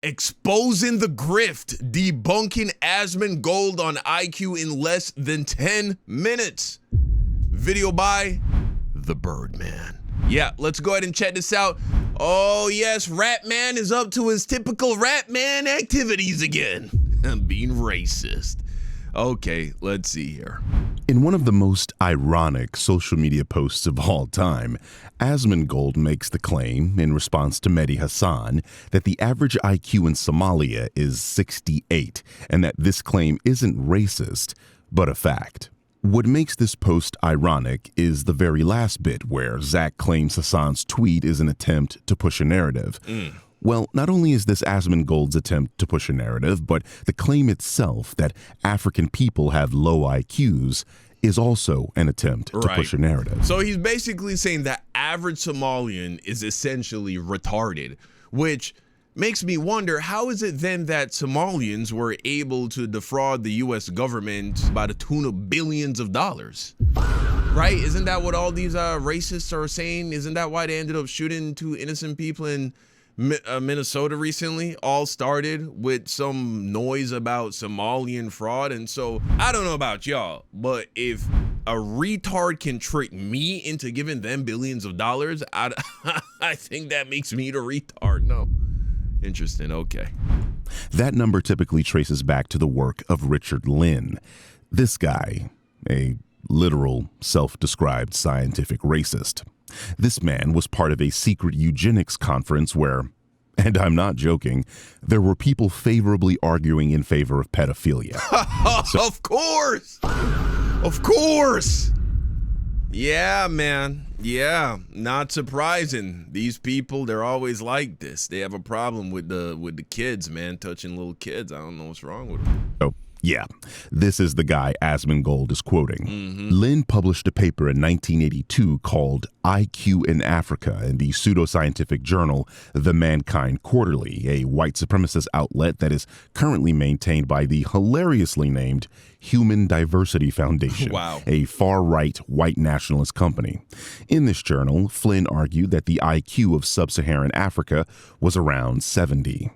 Exposing the grift, debunking Asmongold on IQ in less than 10 minutes. Video by The Birdman. Yeah, let's go ahead and check this out. Oh yes, Ratman is up to his typical Ratman activities again. Being racist. Okay, let's see here. In one of the most ironic social media posts of all time, Asmongold makes the claim, in response to Mehdi Hassan, that the average IQ in Somalia is 68, and that this claim isn't racist, but a fact. What makes this post ironic is the very last bit where Zach claims Hassan's tweet is an attempt to push a narrative. Well, not only is this Asmongold's attempt to push a narrative, but the claim itself that African people have low IQs is also an attempt to push a narrative. So he's basically saying that average Somalian is essentially retarded, which makes me wonder, how is it then that Somalians were able to defraud the U.S. government by the tune of billions of dollars? Right? Isn't that what all these racists are saying? Isn't that why they ended up shooting 2 innocent people in Minnesota recently? All started with some noise about Somalian fraud. And so I don't know about y'all, but if a retard can trick me into giving them billions of dollars, I think that makes me the retard. No. Interesting. Okay. That number typically traces back to the work of Richard Flynn. This guy, a literal self-described scientific racist. This man was part of a secret eugenics conference where, and I'm not joking, there were people favorably arguing in favor of pedophilia. Of course! Of course! Yeah, man. Yeah, not surprising. These people, they're always like this. They have a problem with the kids, man, touching little kids. I don't know what's wrong with them. Oh, yeah. This is the guy Asmongold is quoting. Lynn published a paper in 1982 called IQ in Africa in the pseudoscientific journal The Mankind Quarterly, a white supremacist outlet that is currently maintained by the hilariously named Human Diversity Foundation, a far-right white nationalist company. In this journal, Flynn argued that the IQ of sub-Saharan Africa was around 70.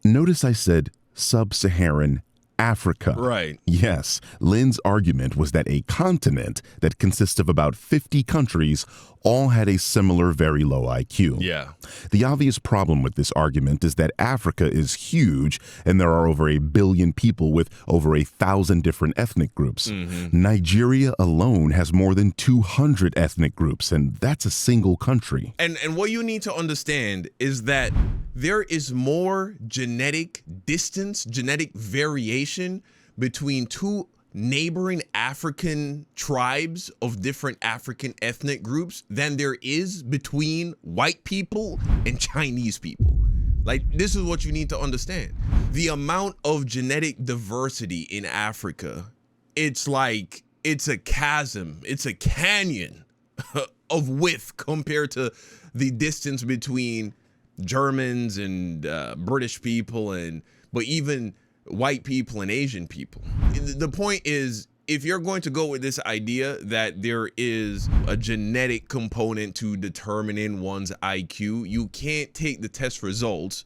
Notice I said sub-Saharan Africa. Right. Yes, Lynn's argument was that a continent that consists of about 50 countries all had a similar very low IQ. Yeah. The obvious problem with this argument is that Africa is huge and there are over 1 billion people with over 1,000 different ethnic groups. Nigeria alone has more than 200 ethnic groups, and that's a single country. And what you need to understand is that there is more genetic distance, genetic variation between 2 neighboring African tribes of different African ethnic groups than there is between white people and Chinese people. Like, this is what you need to understand. The amount of genetic diversity in Africa, it's like, it's a chasm, it's a canyon of width compared to the distance between Germans and British people, but even white people and Asian people. The point is, if you're going to go with this idea that there is a genetic component to determining one's IQ, you can't take the test results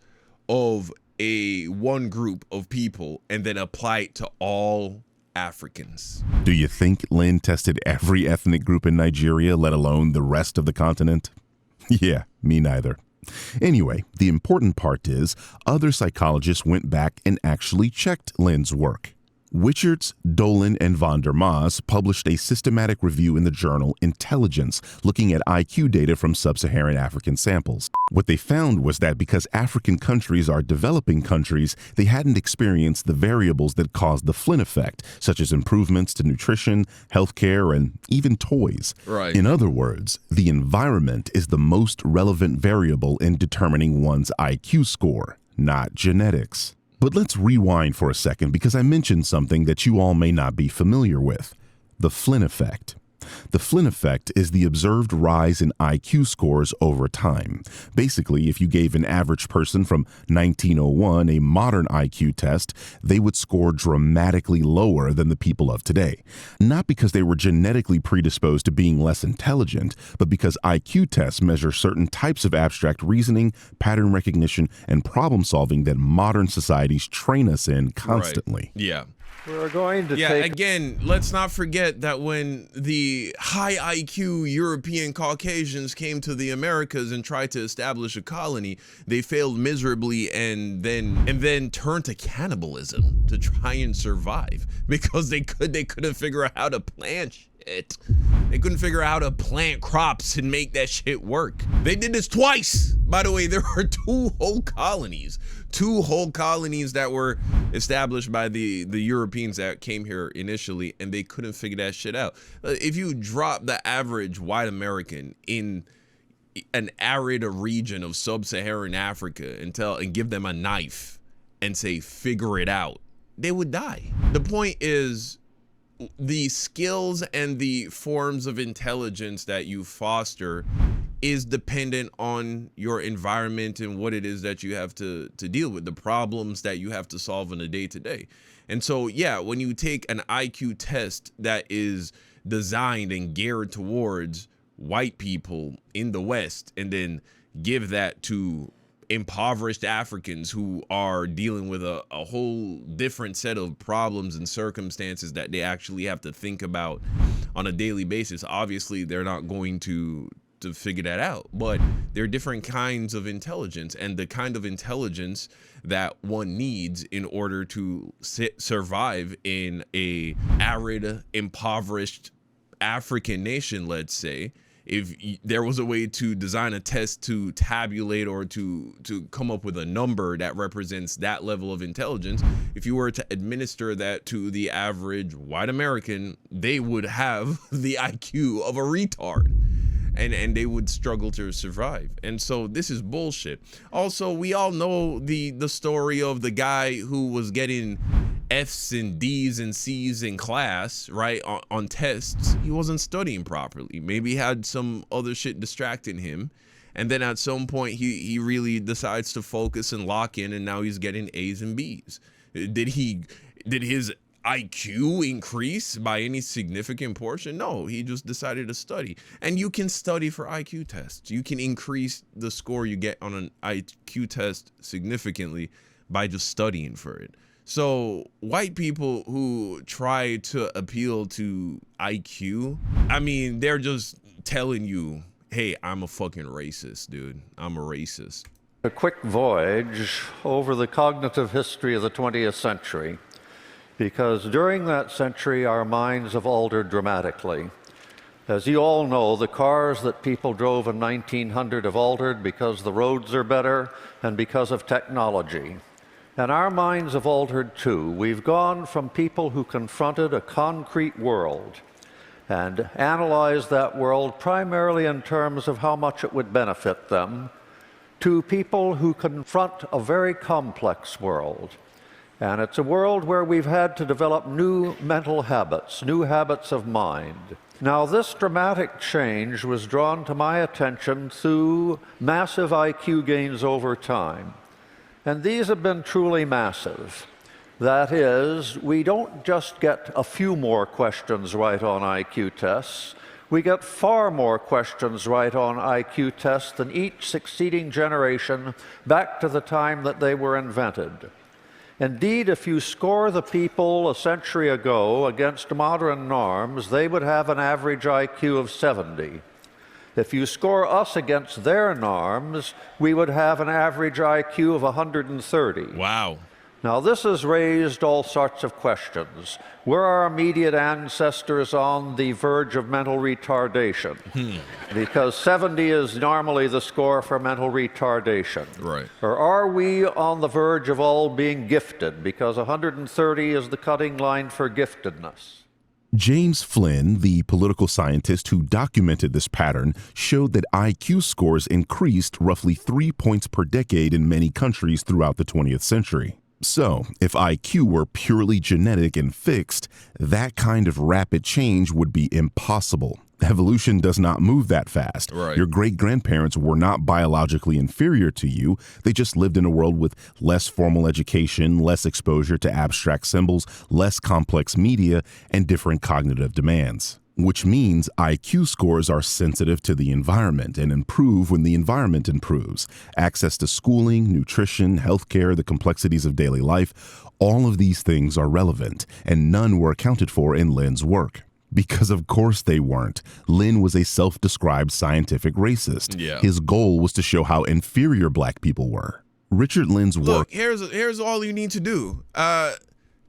of one group of people and then apply it to all Africans. Do you think Lynn tested every ethnic group in Nigeria, let alone the rest of the continent? Yeah, me neither. Anyway, the important part is other psychologists went back and actually checked Lynn's work. Wichards, Dolan, and von der Maas published a systematic review in the journal Intelligence, looking at IQ data from sub-Saharan African samples. What they found was that because African countries are developing countries, they hadn't experienced the variables that caused the Flynn effect, such as improvements to nutrition, healthcare, and even toys. Right. In other words, the environment is the most relevant variable in determining one's IQ score, not genetics. But let's rewind for a second because I mentioned something that you all may not be familiar with, the Flynn effect. The Flynn effect is the observed rise in IQ scores over time. Basically, if you gave an average person from 1901 a modern IQ test, they would score dramatically lower than the people of today. Not because they were genetically predisposed to being less intelligent, but because IQ tests measure certain types of abstract reasoning, pattern recognition, and problem solving that modern societies train us in constantly. Right. Yeah. We're going to again, let's not forget that when the high IQ European Caucasians came to the Americas and tried to establish a colony, they failed miserably and then turned to cannibalism to try and survive because they couldn't figure out how to plant shit. They couldn't figure out how to plant crops and make that shit work. They did this twice. By the way, there were two whole colonies that were established by the Europeans that came here initially, and they couldn't figure that shit out. If you drop the average white American in an arid region of sub-Saharan Africa and give them a knife and say, figure it out, they would die. The point is, the skills and the forms of intelligence that you foster is dependent on your environment and what it is that you have to deal with, the problems that you have to solve on a day-to-day. And so, yeah, when you take an IQ test that is designed and geared towards white people in the West and then give that to impoverished Africans who are dealing with a whole different set of problems and circumstances that they actually have to think about on a daily basis, obviously they're not going to figure that out. But there are different kinds of intelligence, and the kind of intelligence that one needs in order to survive in a arid, impoverished African nation, let's say, if there was a way to design a test to tabulate or to come up with a number that represents that level of intelligence, if you were to administer that to the average white American, they would have the IQ of a retard. And they would struggle to survive. And so this is bullshit. Also, we all know the story of the guy who was getting F's and D's and C's in class, right, on tests. He wasn't studying properly. Maybe he had some other shit distracting him. And then at some point, he really decides to focus and lock in, and now he's getting A's and B's. Did his IQ increase by any significant portion? No, he just decided to study. And you can study for IQ tests. You can increase the score you get on an IQ test significantly by just studying for it. So white people who try to appeal to IQ, I mean, they're just telling you, hey, I'm a fucking racist, dude. I'm a racist. A quick voyage over the cognitive history of the 20th century. Because during that century, our minds have altered dramatically. As you all know, the cars that people drove in 1900 have altered because the roads are better and because of technology. And our minds have altered too. We've gone from people who confronted a concrete world and analyzed that world primarily in terms of how much it would benefit them, to people who confront a very complex world. And it's a world where we've had to develop new mental habits, new habits of mind. Now, this dramatic change was drawn to my attention through massive IQ gains over time. And these have been truly massive. That is, we don't just get a few more questions right on IQ tests. We get far more questions right on IQ tests than each succeeding generation back to the time that they were invented. Indeed, if you score the people a century ago against modern norms, they would have an average IQ of 70. If you score us against their norms, we would have an average IQ of 130. Wow. Now, this has raised all sorts of questions. Were our immediate ancestors on the verge of mental retardation? Because 70 is normally the score for mental retardation. Right. Or are we on the verge of all being gifted? Because 130 is the cutting line for giftedness. James Flynn, the political scientist who documented this pattern, showed that IQ scores increased roughly 3 points per decade in many countries throughout the 20th century. So, if IQ were purely genetic and fixed, that kind of rapid change would be impossible. Evolution does not move that fast. Right. Your great-grandparents were not biologically inferior to you. They just lived in a world with less formal education, less exposure to abstract symbols, less complex media, and different cognitive demands. Which means IQ scores are sensitive to the environment and improve when the environment improves. Access to schooling, nutrition, healthcare, the complexities of daily life, all of these things are relevant, and none were accounted for in Lynn's work. Because of course they weren't. Lynn was a self-described scientific racist. Yeah. His goal was to show how inferior black people were. Richard Lynn's work... Look, here's all you need to do.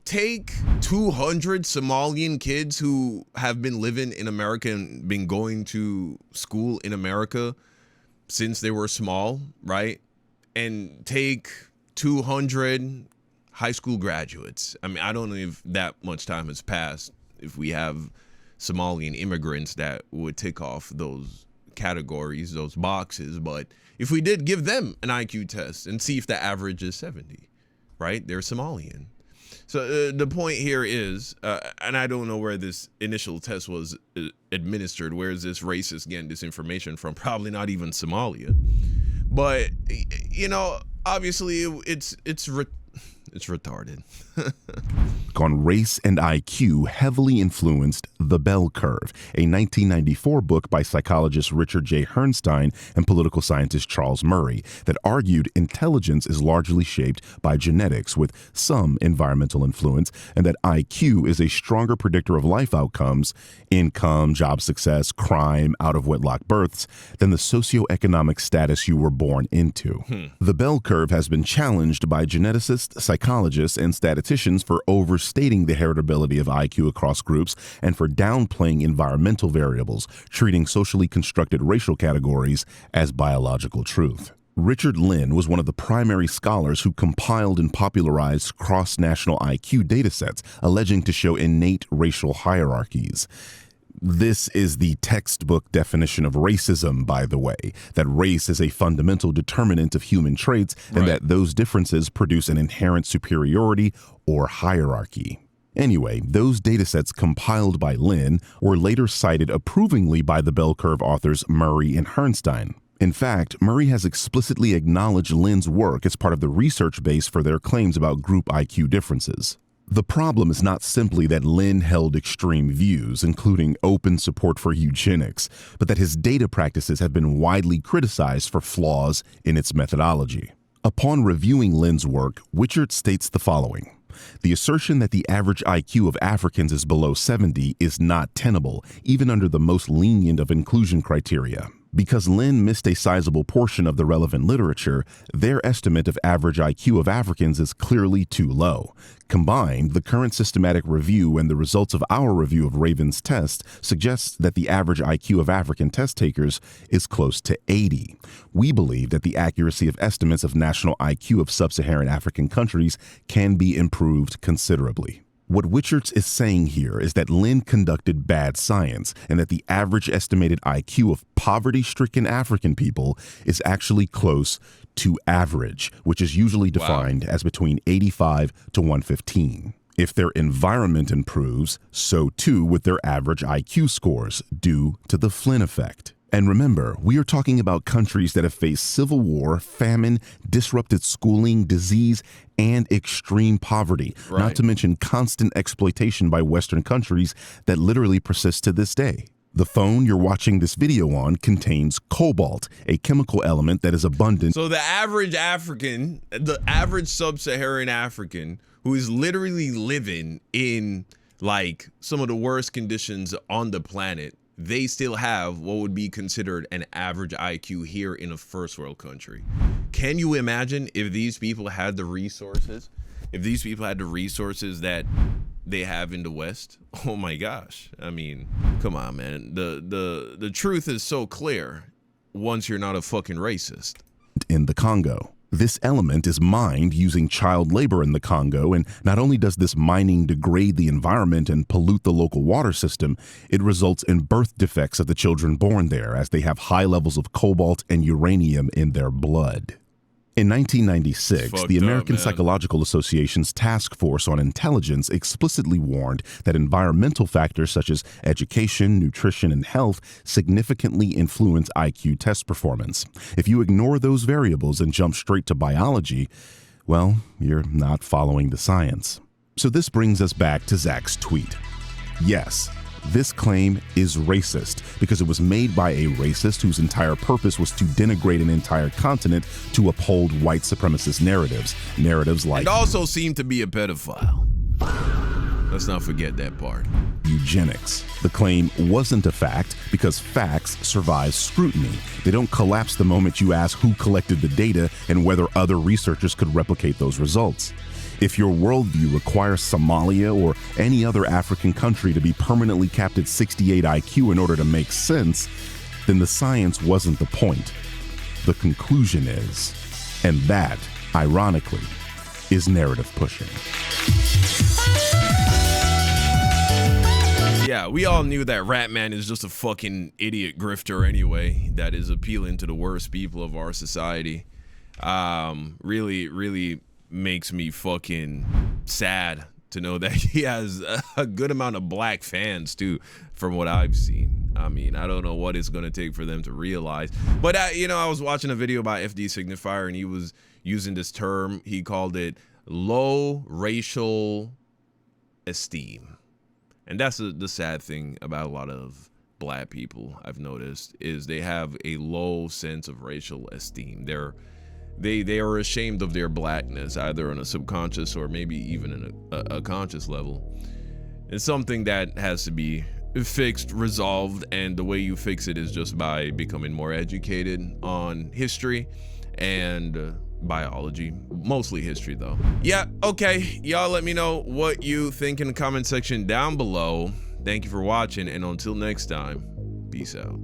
Take 200 Somalian kids who have been living in America and been going to school in America since they were small, right? And take 200 high school graduates. I mean, I don't know if that much time has passed, if we have Somalian immigrants that would tick off those categories, those boxes. But if we did give them an IQ test and see if the average is 70, right? They're Somalian. So the point here is, and I don't know where this initial test was administered. Where is this racist getting this information from? Probably not even Somalia. But, you know, obviously it's retarded. On race and IQ heavily influenced The Bell Curve, a 1994 book by psychologist Richard J. Herrnstein and political scientist Charles Murray that argued intelligence is largely shaped by genetics with some environmental influence, and that IQ is a stronger predictor of life outcomes, income, job success, crime, out-of-wedlock births, than the socioeconomic status you were born into. The Bell Curve has been challenged by geneticists, psychologists, and statisticians for overstating the heritability of IQ across groups and for downplaying environmental variables, treating socially constructed racial categories as biological truth. Richard Lynn was one of the primary scholars who compiled and popularized cross-national IQ datasets, alleging to show innate racial hierarchies. This is the textbook definition of racism, by the way, that race is a fundamental determinant of human traits and that those differences produce an inherent superiority or hierarchy. Anyway, those datasets compiled by Lynn were later cited approvingly by the Bell Curve authors Murray and Herrnstein. In fact, Murray has explicitly acknowledged Lynn's work as part of the research base for their claims about group IQ differences. The problem is not simply that Lynn held extreme views, including open support for eugenics, but that his data practices have been widely criticized for flaws in its methodology. Upon reviewing Lynn's work, Witchert states the following: the assertion that the average IQ of Africans is below 70 is not tenable, even under the most lenient of inclusion criteria. Because Lynn missed a sizable portion of the relevant literature, their estimate of average IQ of Africans is clearly too low. Combined, the current systematic review and the results of our review of Raven's test suggests that the average IQ of African test takers is close to 80. We believe that the accuracy of estimates of national IQ of sub-Saharan African countries can be improved considerably. What Witchertz is saying here is that Lynn conducted bad science and that the average estimated IQ of poverty-stricken African people is actually close to average, which is usually defined as between 85 to 115. If their environment improves, so too with their average IQ scores, due to the Flynn effect. And remember, we are talking about countries that have faced civil war, famine, disrupted schooling, disease, and extreme poverty, not to mention constant exploitation by Western countries that literally persists to this day. The phone you're watching this video on contains cobalt, a chemical element that is abundant. So the average African, the average sub-Saharan African, who is literally living in like some of the worst conditions on the planet, they still have what would be considered an average IQ here in a first world country. Can you imagine if these people had the resources? If these people had the resources that they have in the West? Oh my gosh. I mean, come on, man. The truth is so clear once you're not a fucking racist. In the Congo. This element is mined using child labor in the Congo, and not only does this mining degrade the environment and pollute the local water system, it results in birth defects of the children born there as they have high levels of cobalt and uranium in their blood. In 1996, Fucked the up, American man. Psychological Association's Task Force on Intelligence explicitly warned that environmental factors such as education, nutrition, and health significantly influence IQ test performance. If you ignore those variables and jump straight to biology, well, you're not following the science. So this brings us back to Zach's tweet. Yes, this claim is racist because it was made by a racist whose entire purpose was to denigrate an entire continent to uphold white supremacist narratives. Narratives like And also seemed to be a pedophile. Let's not forget that part. eugenics. The claim wasn't a fact because facts survive scrutiny. They don't collapse the moment you ask who collected the data and whether other researchers could replicate those results. If your worldview requires Somalia or any other African country to be permanently capped at 68 IQ in order to make sense, then the science wasn't the point. The conclusion is, and that, ironically, is narrative pushing. Yeah, we all knew that Ratman is just a fucking idiot grifter anyway, that is appealing to the worst people of our society. Really makes me fucking sad to know that he has a good amount of black fans too, from what I've seen. I mean, I don't know what it's gonna take for them to realize, but I was watching a video about FD Signifier and he was using this term. He called it low racial esteem, and that's the sad thing about a lot of black people I've noticed, is they have a low sense of racial esteem. They are ashamed of their blackness, either on a subconscious or maybe even in a conscious level. It's something that has to be fixed, resolved, and the way you fix it is just by becoming more educated on history and biology, mostly history though. Yeah, okay, y'all let me know what you think in the comment section down below. Thank you for watching, and until next time, peace out.